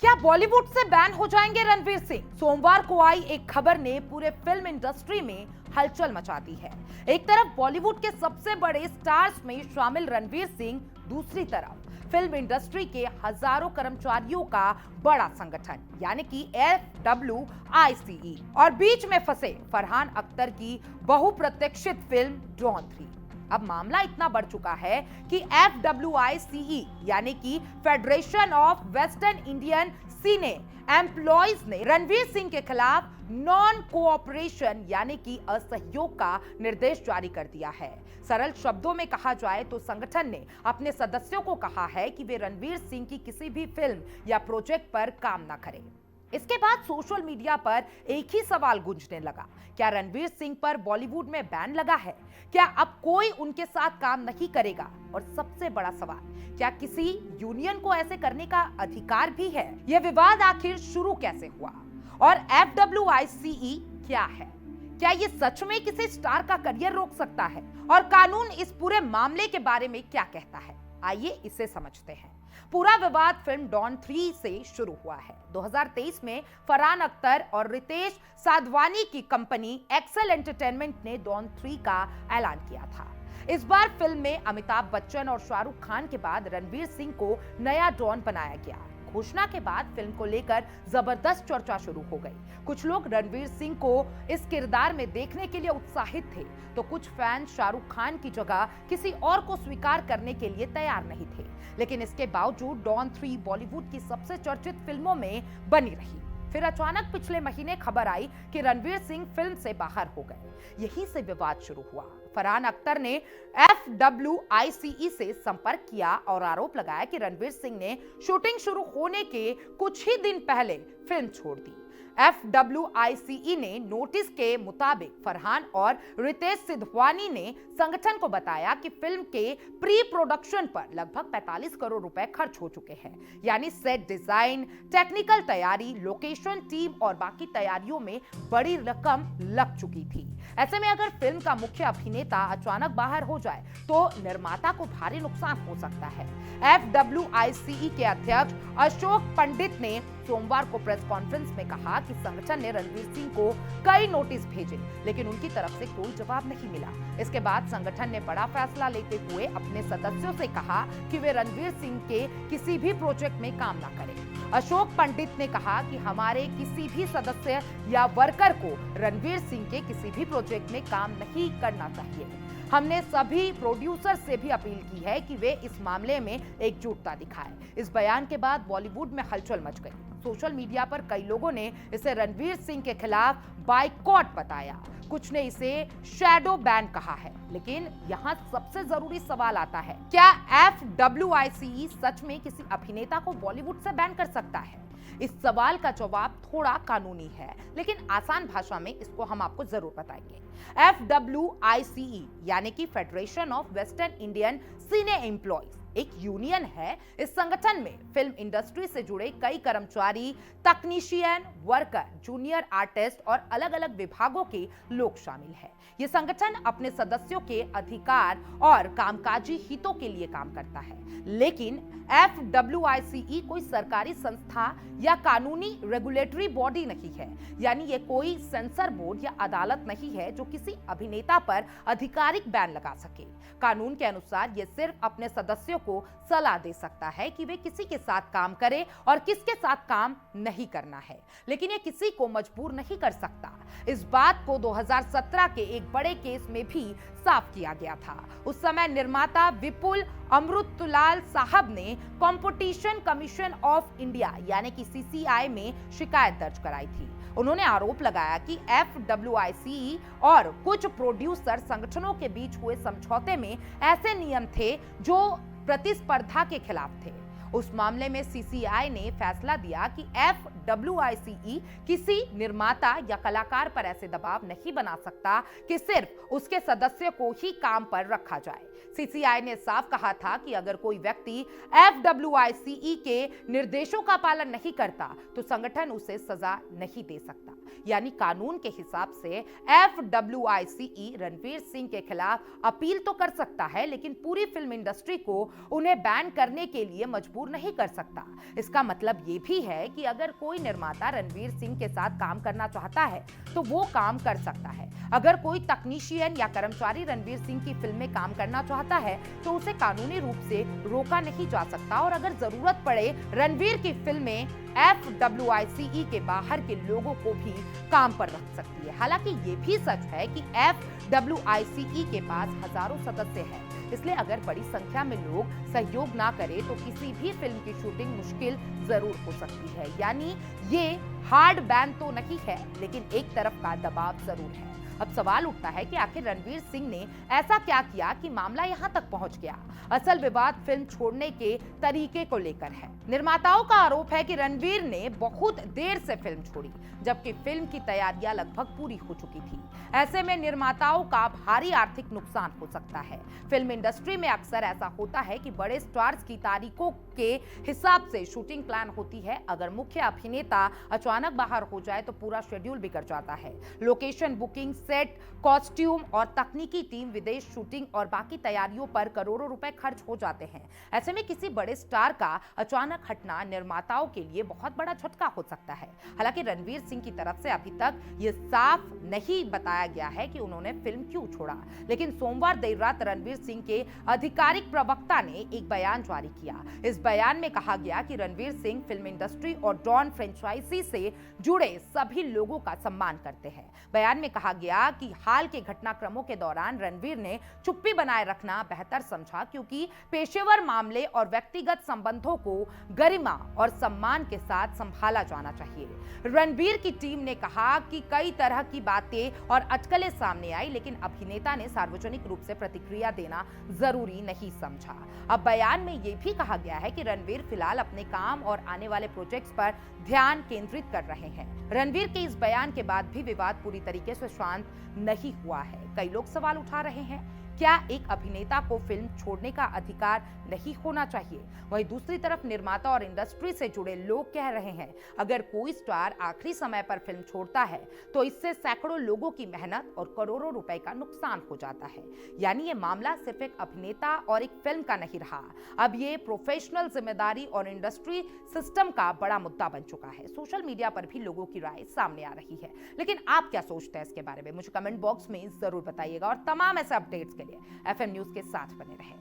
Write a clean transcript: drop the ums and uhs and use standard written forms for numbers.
क्या बॉलीवुड से बैन हो जाएंगे रणवीर सिंह? सोमवार को आई एक खबर ने पूरे फिल्म इंडस्ट्री में हलचल मचा दी है। एक तरफ बॉलीवुड के सबसे बड़े स्टार्स में शामिल रणवीर सिंह, दूसरी तरफ फिल्म इंडस्ट्री के हजारों कर्मचारियों का बड़ा संगठन यानी कि FWICE और बीच में फंसे फरहान अख्तर की बहुप्रतीक्षित फिल्म डॉन 3। अब मामला इतना बढ़ चुका है कि FWICE यानी कि federation of western Indian cine employees ने रणवीर सिंह के खिलाफ नॉन कोऑपरेशन यानी कि असहयोग का निर्देश जारी कर दिया है। सरल शब्दों में कहा जाए तो संगठन ने अपने सदस्यों को कहा है कि वे रणवीर सिंह की किसी भी फिल्म या प्रोजेक्ट पर काम न करें। इसके बाद सोशल मीडिया पर एक ही सवाल गूंजने लगा, क्या रणवीर सिंह पर बॉलीवुड में बैन लगा है? क्या अब कोई उनके साथ काम नहीं करेगा? और सबसे बड़ा सवाल, क्या किसी यूनियन को ऐसे करने का अधिकार भी है? यह विवाद आखिर शुरू कैसे हुआ और FWICE क्या है? क्या ये सच में किसी स्टार का करियर रोक सकता है? और कानून इस पूरे मामले के बारे में क्या कहता है? आइए इसे समझते हैं। पूरा विवाद फिल्म डॉन 3 से शुरू हुआ है। 2023 में फरहान अख्तर और रितेश साधवानी की कंपनी एक्सेल एंटरटेनमेंट ने डॉन 3 का ऐलान किया था। इस बार फिल्म में अमिताभ बच्चन और शाहरुख खान के बाद रणवीर सिंह को नया डॉन बनाया गया। घोषणा के बाद फिल्म को लेकर जबरदस्त चर्चा शुरू हो गई। कुछ लोग रणवीर सिंह को इस किरदार में देखने के लिए उत्साहित थे, तो कुछ फैन शाहरुख खान की जगह किसी और को स्वीकार करने के लिए तैयार नहीं थे। लेकिन इसके बावजूद डॉन 3 बॉलीवुड की सबसे चर्चित फिल्मों में बनी रही। फिर अचानक पिछले महीने खबर आई कि रणवीर सिंह फिल्म से बाहर हो गए। यहीं से विवाद शुरू हुआ। फरहान अख्तर ने FWICE से संपर्क किया और आरोप लगाया कि रणवीर सिंह ने शूटिंग शुरू होने के कुछ ही दिन पहले फिल्म छोड़ दी। FWICE ने नोटिस के मुताबिक फरहान और रितेश सिधवानी ने संगठन को बताया कि फिल्म के प्री प्रोडक्शन पर लगभग 45 करोड़ रुपए खर्च हो चुके हैं, यानी सेट डिजाइन, टेक्निकल तैयारी, लोकेशन टीम और बाकी तैयारियों में बड़ी रकम लग चुकी थी। ऐसे में अगर फिल्म का मुख्य अभिनेता अचानक बाहर हो जाए तो निर्माता को भारी नुकसान हो सकता है। FWICE के अध्यक्ष अशोक पंडित ने सोमवार को प्रेस कॉन्फ्रेंस में कहा कि संगठन ने रणवीर सिंह को कई नोटिस भेजे, लेकिन उनकी तरफ से कोई जवाब नहीं मिला। इसके बाद संगठन ने बड़ा फैसला लेते हुए अपने सदस्यों से कहा कि वे रणवीर सिंह के किसी भी प्रोजेक्ट में काम ना करें। अशोक पंडित ने कहा कि हमारे किसी भी सदस्य या वर्कर को रणवीर सिंह के किसी भी प्रोजेक्ट में काम नहीं करना चाहिए। हमने सभी प्रोड्यूसर से भी अपील की है कि वे इस मामले में एकजुटता दिखाएं। इस बयान के बाद बॉलीवुड में हलचल मच गई। सोशल मीडिया पर कई लोगों ने इसे रणवीर सिंह के खिलाफ बाइकॉट बताया, कुछ ने इसे शैडो बैन कहा है। लेकिन यहाँ सबसे जरूरी सवाल आता है, क्या FWICE सच में किसी अभिनेता को बॉलीवुड से बैन कर सकता है? इस सवाल का जवाब थोड़ा कानूनी है, लेकिन आसान भाषा में इसको हम आपको जरूर बताएंगे। FWICE यानी कि federation of western Indian cine employees एक यूनियन है। इस संगठन में फिल्म इंडस्ट्री से जुड़े कई कर्मचारी, तकनीशियन, वर्कर, जूनियर आर्टिस्ट और अलग अलग विभागों के लोग शामिल हैं। ये संगठन अपने सदस्यों के अधिकार और कामकाजी हितों के लिए काम करता है, लेकिन FWICE कोई सरकारी संस्था या कानूनी रेगुलेटरी बॉडी नहीं है, यानी ये कोई सेंसर बोर्ड या अदालत नहीं है जो किसी अभिनेता पर आधिकारिक बैन लगा सके। कानून के अनुसार ये सिर्फ अपने सदस्यों को सलाह दे सकता है कि वे किसी के साथ काम करें और किसके साथ काम नहीं करना है, लेकिन ये किसी को मजबूर नहीं कर सकता। इस बात को 2017 के एक बड़े केस में भी साफ किया गया था। उस समय निर्माता विपुल अमृतलाल साहब ने कंपटीशन कमीशन ऑफ इंडिया यानी कि CCI में शिकायत दर्ज कराई थी। उन्होंने आरोप लगाया कि FWICE और कुछ प्रोड्यूसर संगठनों के बीच हुए समझौते में ऐसे नियम थे जो प्रतिस्पर्धा के खिलाफ थे। उस मामले में CCI ने फैसला दिया कि FWICE किसी निर्माता या कलाकार पर ऐसे दबाव नहीं बना सकता कि सिर्फ उसके सदस्य को ही काम पर रखा जाए। CCI ने साफ कहा था कि अगर कोई व्यक्ति FWICE के निर्देशों का पालन नहीं करता तो संगठन उसे सजा नहीं दे सकता। यानी कानून के हिसाब से FWICE रणवीर सिंह के खिलाफ अपील तो कर सकता है, लेकिन पूरी फिल्म इंडस्ट्री को उन्हें बैन करने के लिए मजबूर मजबूर नहीं कर सकता। इसका मतलब ये भी है कि अगर कोई निर्माता रणवीर सिंह के साथ काम करना चाहता है तो वो काम कर सकता है। अगर कोई तकनीशियन या कर्मचारी रणवीर सिंह की फिल्म में काम करना चाहता है तो उसे कानूनी रूप से रोका नहीं जा सकता और अगर जरूरत पड़े रणवीर की फिल्म में FWICE के बाहर के लोगों को भी काम पर रख सकती है। हालांकि ये भी सच है कि FWICE के पास हजारों सदस्य हैं, इसलिए अगर बड़ी संख्या में लोग सहयोग ना करें तो किसी भी फिल्म की शूटिंग मुश्किल जरूर हो सकती है। यानी ये हार्ड बैन तो नहीं है, लेकिन एक तरफ का दबाव जरूर है। अब सवाल उठता है कि आखिर रणवीर सिंह ने ऐसा क्या किया कि मामला यहां तक पहुंच गया। असल विवाद फिल्म छोड़ने के तरीके को लेकर है। निर्माताओं का आरोप है कि रणवीर ने बहुत देर से फिल्म छोड़ी, जबकि फिल्म की तैयारियां लगभग पूरी हो चुकी थी। ऐसे में निर्माताओं का भारी आर्थिक नुकसान हो सकता है। फिल्म इंडस्ट्री में अक्सर ऐसा होता है कि बड़े स्टार्स की तारीखों के हिसाब से शूटिंग प्लान होती है। अगर मुख्य अभिनेता अचानक बाहर हो जाए तो पूरा शेड्यूल बिगड़ जाता है। लोकेशन बुकिंग, सेट, कॉस्ट्यूम और तकनीकी टीम, विदेश शूटिंग और बाकी तैयारियों पर करोड़ों रुपए खर्च हो जाते हैं। ऐसे में किसी बड़े स्टार का अचानक हटना निर्माताओं के लिए बहुत बड़ा झटका हो सकता है। हालांकि रणवीर सिंह की तरफ से अभी तक ये साफ नहीं बताया गया है कि उन्होंने फिल्म क्यों छोड़ा, लेकिन सोमवार देर रात रणवीर सिंह के आधिकारिक प्रवक्ता ने एक बयान जारी किया। इस बयान में कहा गया कि रणवीर सिंह फिल्म इंडस्ट्री और डॉन फ्रेंचाइजी से जुड़े सभी लोगों का सम्मान करते हैं। बयान में कहा गया कि हाल के घटनाक्रमों के दौरान रणवीर ने चुप्पी बनाए रखना बेहतर समझा, क्योंकि पेशेवर मामले और व्यक्तिगत संबंधों को गरिमा और सम्मान के साथ संभाला जाना चाहिए। रणवीर की टीम ने कहा कि कई तरह की बातें और अटकलें सामने आई, लेकिन अभिनेता ने सार्वजनिक रूप से प्रतिक्रिया देना जरूरी नहीं समझा। अब बयान में यह भी कहा गया है कि रणवीर फिलहाल अपने काम और आने वाले प्रोजेक्ट्स पर ध्यान केंद्रित कर रहे हैं। रणवीर के इस बयान के बाद भी विवाद पूरी तरीके से शांत नहीं हुआ है। कई लोग सवाल उठा रहे हैं, क्या एक अभिनेता को फिल्म छोड़ने का अधिकार नहीं होना चाहिए? वहीं दूसरी तरफ निर्माता और इंडस्ट्री से जुड़े लोग कह रहे हैं, अगर कोई स्टार आखिरी समय पर फिल्म छोड़ता है तो इससे सैकड़ों लोगों की मेहनत और करोड़ों रुपए का नुकसान हो जाता है। यानी ये मामला सिर्फ एक अभिनेता और एक फिल्म का नहीं रहा, अब ये प्रोफेशनल जिम्मेदारी और इंडस्ट्री सिस्टम का बड़ा मुद्दा बन चुका है। सोशल मीडिया पर भी लोगों की राय सामने आ रही है, लेकिन आप क्या सोचते हैं इसके बारे में? मुझे कमेंट बॉक्स में जरूर बताइएगा और तमाम ऐसे अपडेट्स के लिए FM न्यूज के साथ बने रहें।